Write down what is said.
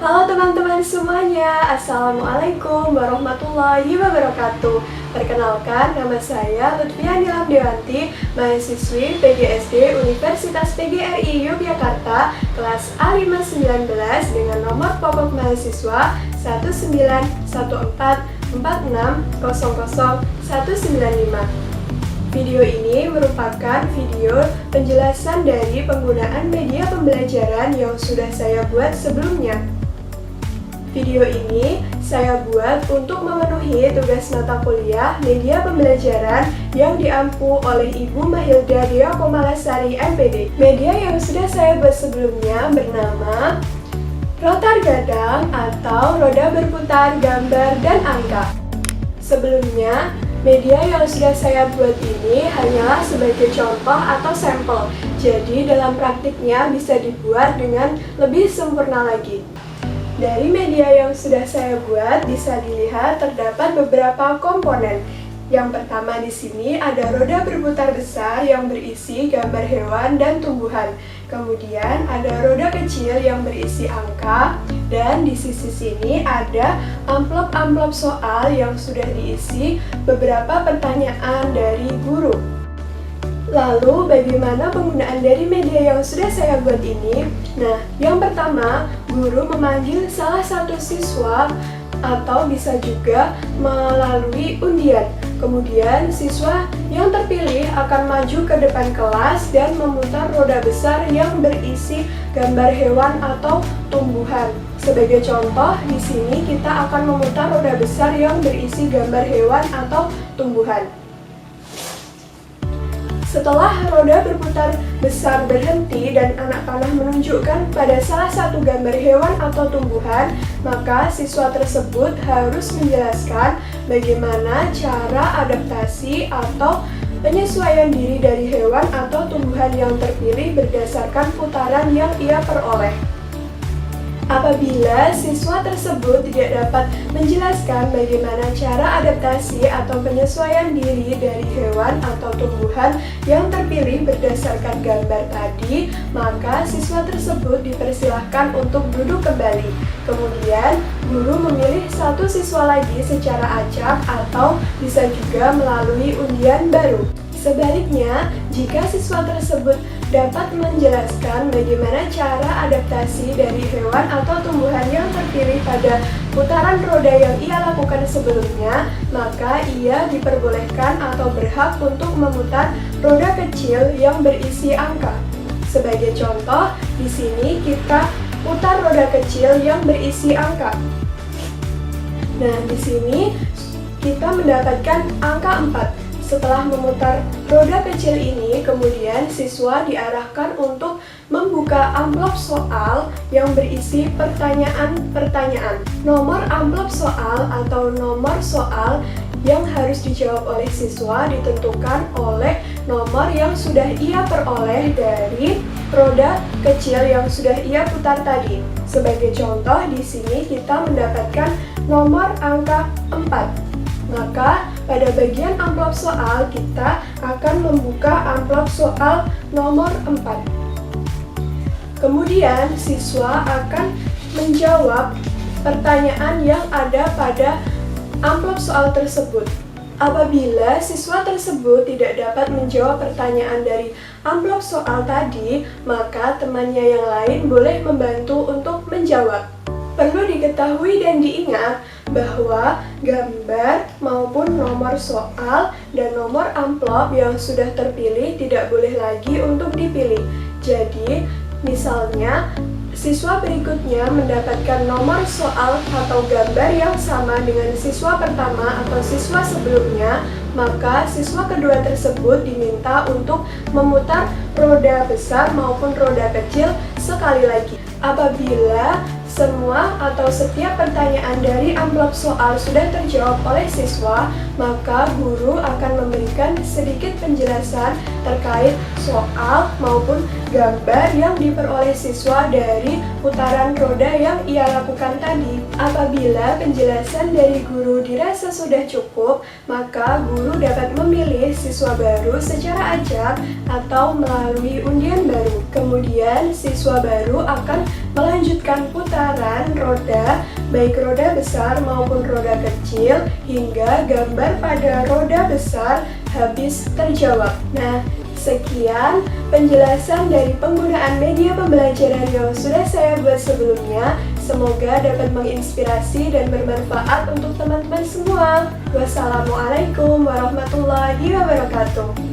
Halo teman-teman semuanya, Assalamualaikum warahmatullahi wabarakatuh. Perkenalkan, nama saya Lutfia Nilam Dewanti, mahasiswi PGSD Universitas PGRI Yogyakarta, kelas A519 dengan nomor pokok mahasiswa 19144600195. Video ini merupakan video penjelasan dari penggunaan media pembelajaran yang sudah saya buat sebelumnya. Video ini saya buat untuk memenuhi tugas mata kuliah media pembelajaran yang diampu oleh Ibu Mahilda Dea Komalasari MPD. Media yang sudah saya buat sebelumnya bernama rotar gadang atau roda berputar gambar dan angka. Sebelumnya, media yang sudah saya buat ini hanyalah sebagai contoh atau sampel, jadi dalam praktiknya bisa dibuat dengan lebih sempurna lagi. Dari media yang sudah saya buat bisa dilihat terdapat beberapa komponen. Yang pertama di sini ada roda berputar besar yang berisi gambar hewan dan tumbuhan. Kemudian ada roda kecil yang berisi angka, dan di sisi sini ada amplop-amplop soal yang sudah diisi beberapa pertanyaan dari guru. Lalu bagaimana penggunaan dari media yang sudah saya buat ini? Nah, yang pertama, guru memanggil salah satu siswa atau bisa juga melalui undian. Kemudian siswa yang terpilih akan maju ke depan kelas dan memutar roda besar yang berisi gambar hewan atau tumbuhan. Sebagai contoh, di sini kita akan memutar roda besar yang berisi gambar hewan atau tumbuhan. Setelah roda berputar besar berhenti dan anak panah menunjukkan pada salah satu gambar hewan atau tumbuhan, maka siswa tersebut harus menjelaskan bagaimana cara adaptasi atau penyesuaian diri dari hewan atau tumbuhan yang terpilih berdasarkan putaran yang ia peroleh. Apabila siswa tersebut tidak dapat menjelaskan bagaimana cara adaptasi atau penyesuaian diri dari hewan atau tumbuhan yang terpilih berdasarkan gambar tadi, maka siswa tersebut dipersilahkan untuk duduk kembali. Kemudian, guru memilih satu siswa lagi secara acak atau bisa juga melalui undian baru. Sebaliknya, jika siswa tersebut dapat menjelaskan bagaimana cara adaptasi dari hewan atau tumbuhan yang terpilih pada putaran roda yang ia lakukan sebelumnya, maka ia diperbolehkan atau berhak untuk memutar roda kecil yang berisi angka. Sebagai contoh, di sini kita putar roda kecil yang berisi angka. Nah, di sini kita mendapatkan angka 4. Setelah memutar roda kecil ini, kemudian siswa diarahkan untuk membuka amplop soal yang berisi pertanyaan-pertanyaan. Nomor amplop soal atau nomor soal yang harus dijawab oleh siswa ditentukan oleh nomor yang sudah ia peroleh dari roda kecil yang sudah ia putar tadi. Sebagai contoh, di sini kita mendapatkan nomor angka 4. Maka pada bagian amplop soal kita akan membuka amplop soal nomor 4. Kemudian siswa akan menjawab pertanyaan yang ada pada amplop soal tersebut. Apabila siswa tersebut tidak dapat menjawab pertanyaan dari amplop soal tadi, maka temannya yang lain boleh membantu untuk menjawab. Perlu diketahui dan diingat bahwa gambar maupun nomor soal dan nomor amplop yang sudah terpilih tidak boleh lagi untuk dipilih. Jadi, misalnya siswa berikutnya mendapatkan nomor soal atau gambar yang sama dengan siswa pertama atau siswa sebelumnya, maka siswa kedua tersebut diminta untuk memutar roda besar maupun roda kecil sekali lagi. Apabila semua atau setiap pertanyaan dari amplop soal sudah terjawab oleh siswa, maka guru akan memberikan sedikit penjelasan terkait soal maupun gambar yang diperoleh siswa dari putaran roda yang ia lakukan tadi. Apabila penjelasan dari guru dirasa sudah cukup, maka guru dapat memilih siswa baru secara acak atau melalui undian baru. Kemudian Kemudian siswa baru akan melanjutkan putaran roda, baik roda besar maupun roda kecil, hingga gambar pada roda besar habis terjawab. Nah, sekian penjelasan dari penggunaan media pembelajaran yang sudah saya buat sebelumnya. Semoga dapat menginspirasi dan bermanfaat untuk teman-teman semua. Wassalamualaikum warahmatullahi wabarakatuh.